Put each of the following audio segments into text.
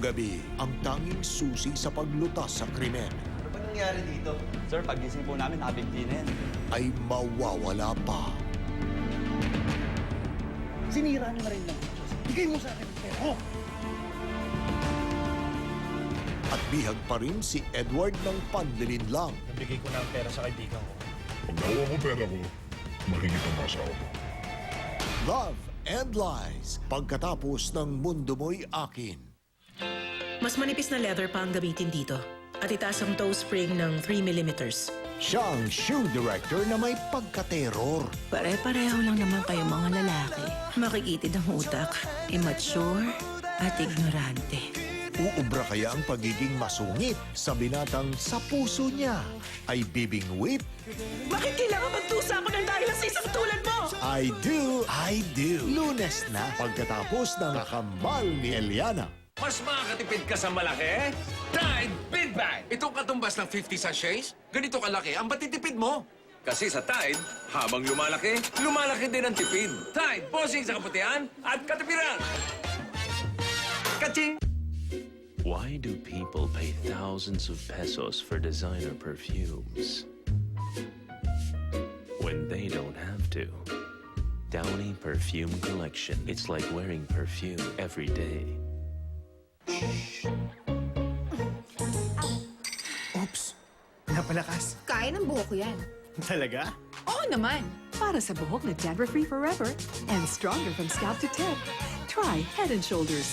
gabi ang tanging susi sa paglutas sa krimen Ano ba nangyari dito? Sir, pagising po namin, nakabigti na yan. ay mawawala pa. Sinira niyo na rin lang. Bigay mo sa akin ang pera ko. At bihag pa rin si Edward ng panlilinlang. Nabigay ko na ang pera sa kaibigan ko. Pag nakuha ko pera ko, makikita ang asawa mo. Love and Lies, pagkatapos ng Mundo Mo'y Akin. Mas manipis na leather pa ang gamitin dito. At itaas ang toe spring ng 3mm. Siya ang shoe director na may pagka-terror. Pare-pareho lang naman kayo mga lalaki. Makikitid ang utak, immature at ignorante. Uubra kaya ang pagiging masungit sa binatang sa puso niya ay bibingwit? Bakit kailangan magtusa ako ng dahil sa isang tulad mo? I do. Lunes na pagkatapos ng kakambal ni Eliana. Mas makakatipid ka sa malaki? Tide Big Bag! Itong katumbas ng 50 sachets, ganito kalaki ang batitipid mo. Kasi sa Tide, habang lumalaki, lumalaki din ang tipid. Tide, bossing sa kaputihan at katipiran! Kaching! Why do people pay thousands of pesos for designer perfumes when they don't have to? Downy Perfume Collection. It's like wearing perfume every day. Oops! Napalakas. Kaya ng buhok ko yan. Talaga? Oo naman. Para sa buhok na dandruff-free forever and stronger from scalp to tip. Try Head & Shoulders.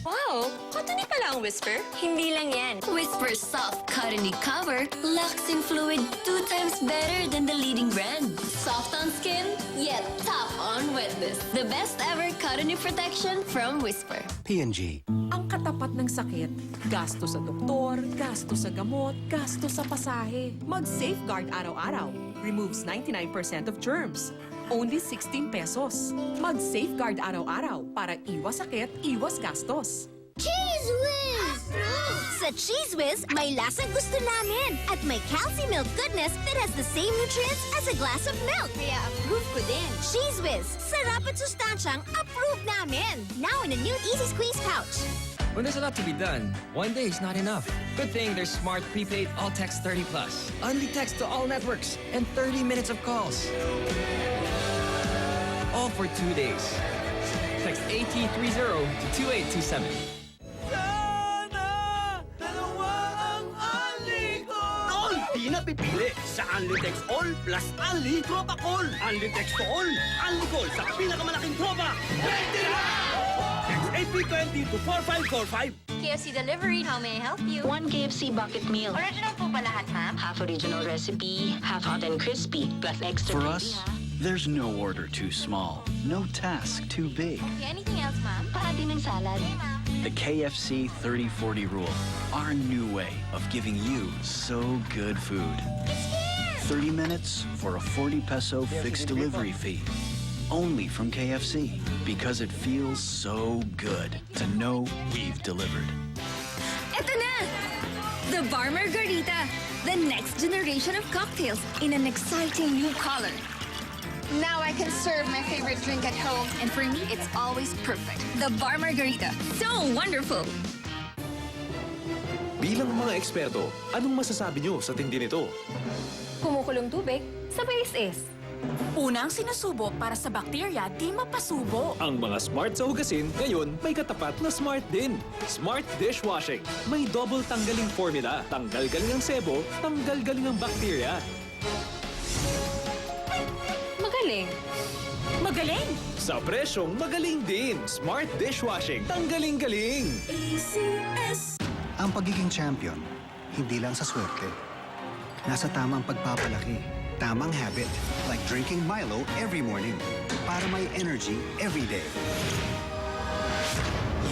Wow! Cottony pala ang Whisper. Hindi lang yan. Whisper Soft Cottony Cover locks in fluid 2 times better than the leading brand. Soft on skin, yet tough on wetness. The best ever Cottony protection from Whisper. P&G. Ang katapat ng sakit, gasto sa doktor, gasto sa gamot, gasto sa pasahe. Mag-Safeguard araw-araw. Removes 99% of germs. Only 16 pesos. Mag-Safeguard araw-araw para iwas sakit, iwas gastos. Cheese Whiz! Sa Cheese Whiz, may lasang gusto namin at may calcium milk goodness that has the same nutrients as a glass of milk. Kaya approve ko din. Cheese Whiz, sarap at sustansyang approve namin. Now in a new Easy Squeeze pouch. When there's a lot to be done, one day is not enough. Good thing there's Smart Prepaid All Text 30 Plus. Only text to all networks and 30 minutes of calls. All for 2 days. Text AT30 to 2827. Tol! Di na pipili sa Unlitex All plus Unli Tropa Call. Unlitex to All, Unli Call sa pinakamalaking tropa. Ready na! Text AP20 to 4545. KFC Delivery, how may I help you? 1 KFC bucket meal. Original po ba lahat, ma'am? Half original recipe, half hot and crispy, plus extra For gravy, us, ha? there's no order too small, no task too big. Okay, anything else, ma'am? Parati ng salad. Okay, ma'am. The KFC 30-40 rule, our new way of giving you so good food. It's here! 30 minutes for a 40 peso fixed delivery fee. Only from KFC, because it feels so good to know we've delivered. Ito na! The Bar Margarita, the next generation of cocktails in an exciting new color. Now I can serve my favorite drink at home, and for me, it's always perfect. The Bar Margarita, so wonderful! Bilang mga eksperto, anong masasabi nyo sa tindi nito? Kumukulong tubig, sabay is. Unang sinusubok para sa bakterya di mapasubo. Ang mga smart sa hugasin, ngayon may katapat na smart din. Smart Dishwashing. May double tanggaling formula. Tanggal-galing ang sebo, tanggal-galing ang bakterya. Magaling. Magaling! Sa presyong magaling din. Smart Dishwashing. Tanggaling-galing. ACS! Ang pagiging champion, hindi lang sa swerte. Nasa tamang pagpapalaki, tamang habit, like drinking Milo every morning para may energy every day.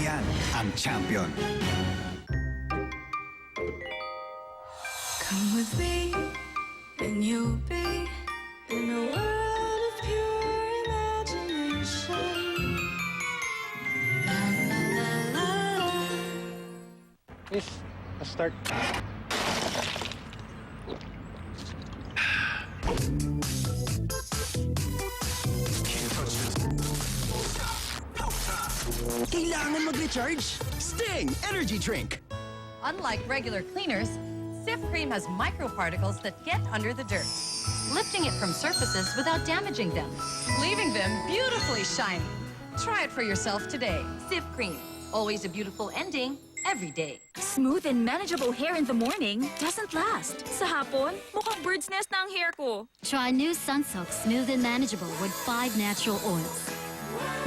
Yan ang champion. Come with me and you'll be in a world of pure imagination. La la la la. Yes, let's start. Kailangan mag-recharge. Sting Energy Drink. Unlike regular cleaners, Cif Cream has microparticles that get under the dirt, lifting it from surfaces without damaging them, leaving them beautifully shiny. Try it for yourself today. Cif Cream, always a beautiful ending, every day. Smooth and manageable hair in the morning doesn't last. Sa hapon, mukhang bird's nest na ang hair ko. Try new Sunsilk Smooth and Manageable with 5 natural oils.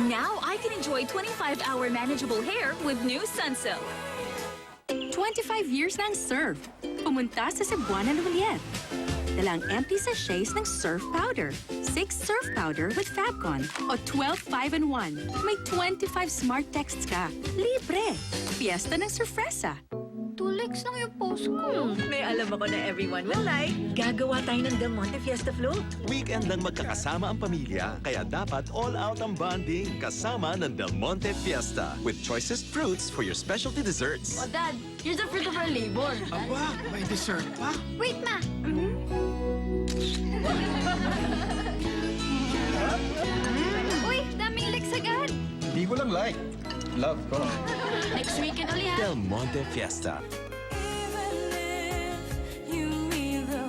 Now I can enjoy 25-hour manageable hair with new Sunsilk. 25 years ng Surf. Pumunta sa Cebuana Luliet. Dalang empty sachets ng Surf Powder. 6 Surf Powder with Fabcon. O 12 5-in-1. May 25 smart texts ka. Libre. Fiesta ng Surfresa. 2 legs lang yung post ko. May alam ako na everyone will like. Gagawa tayo ng Del Monte Fiesta Float. Weekend lang magkakasama ang pamilya, kaya dapat all out ang bonding kasama ng Del Monte Fiesta with choicest fruits for your specialty desserts. Oh, Dad, here's the fruit of our labor. Aba, may dessert pa? Wait, Ma. Uy, daming legs agad. Hindi ko lang like. Love ko. Next weekend ulit, ha? Del Monte Fiesta.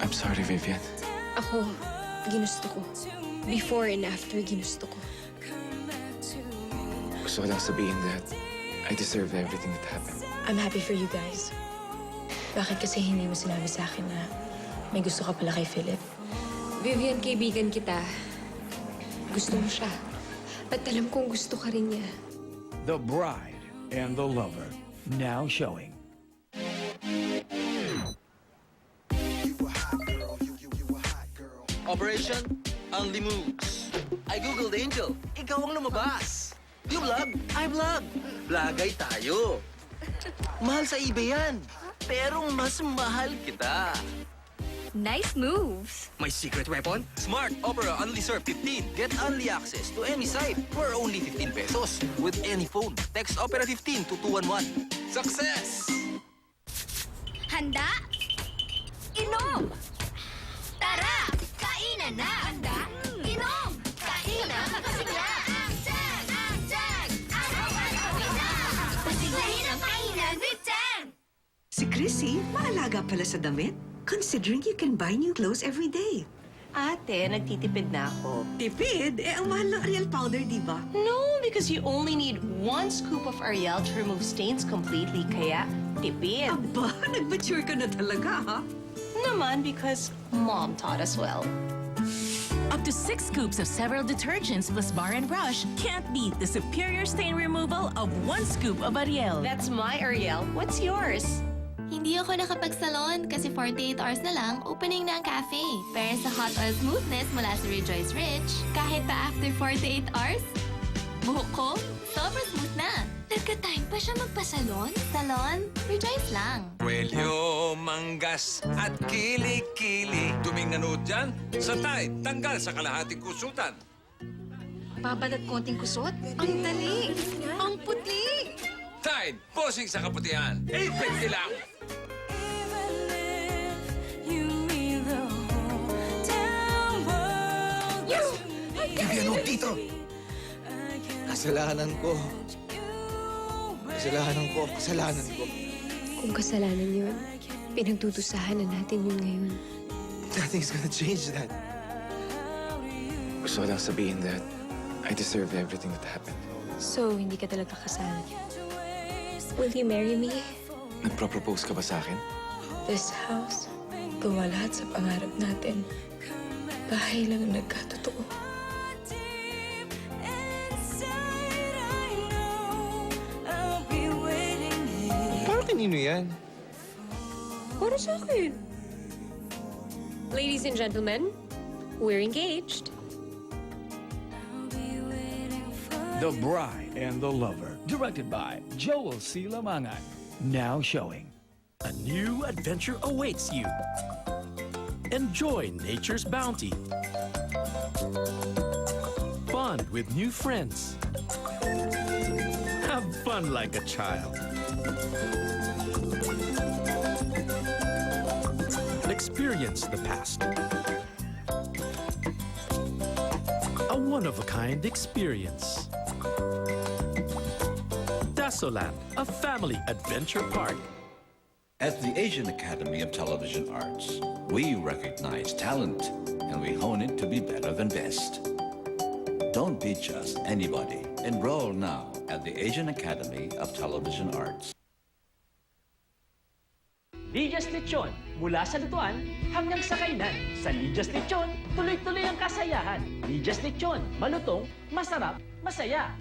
I'm sorry, Vivian. Ako, ginusto ko. Before and after, ginusto ko. Gusto ko lang sabihin that I deserve everything that happened. I'm happy for you guys. Bakit kasi hindi mo sinabi sa akin na may gusto ka pala kay Philip? Vivian, kaibigan kita. Gusto mo siya. At alam kong gusto ka rin niya. The Bride and the Lover. Now showing. Operation Only Moves. I googled Angel. Ikaw ang lumabas. You vlog, I vlog. Vlogay tayo. Mahal sa eBay yan. Pero mas mahal kita. Nice moves. My secret weapon? Smart Opera Only Surf 15. Get only access to any site for only 15 pesos. With any phone. Text Opera 15 to 211. Success! Handa? Inom! Tara! Kainan na! Handa? Inom! Kainan! Pasigla! Ang Tang! Ang Tang! Araw-araw na! Pasiglahin ang kainan with Tang! Si Chrissy, maalaga pala sa damit. Considering you can buy new clothes every day. Ate, nagtitipid na ako. Tipid? Eh, ang mahal ng Ariel powder, di ba? No, because you only need 1 scoop of Ariel to remove stains completely, kaya tipid. Aba, nag-mature ka na talaga, ha? Naman, because Mom taught us well. Up to 6 scoops of several detergents plus bar and brush can't beat the superior stain removal of 1 scoop of Ariel. That's my Ariel. What's yours? Hindi ako nakapag-salon kasi 48 hours na lang, opening na ang cafe. Pero sa hot oil smoothness mula sa Rejoice Rich, kahit pa after 48 hours, buhok ko, sobrang smooth na. Nagka-time pa siya magpasalon? Salon? Rejoice lang. Kwelyo, manggas at kili-kili. Tuming nanood dyan, sa Tide, tanggal sa kalahating kusutan. Babalat konting kusot? Ang dali! Ang puti! Tide, posing sa kaputihan. 850 lang. Vivian, huwag dito! Kasalanan ko. Kasalanan ko. Kasalanan ko. Kung kasalanan yun, pinagdudusahan na natin yun ngayon. Nothing's gonna change that. Gusto ko lang sabihin that I deserve everything that happened. So, hindi ka talaga kasal. Will you marry me? Nagpro-propose ka ba sa akin? This house, gawa lahat sa pangarap natin. Bahay lang ang nagkatotoo. Para kanino yan? Para sa akin. Ladies and gentlemen, we're engaged. The Bride and the Lover. Directed by Joel C. Lamangan. Now showing. A new adventure awaits you. Enjoy nature's bounty. Bond with new friends. Have fun like a child. Experience the past. A one-of-a-kind experience. Asoland, a family adventure park. At the Asian Academy of Television Arts, we recognize talent and we hone it to be better than best. Don't be just anybody. Enroll now at the Asian Academy of Television Arts. Lidyas Lechon, mula sa lutuan hanggang sa kainan. Sa Lidyas Lechon, tuloy-tuloy ang kasayahan. Lidyas Lechon, malutong, masarap, masaya.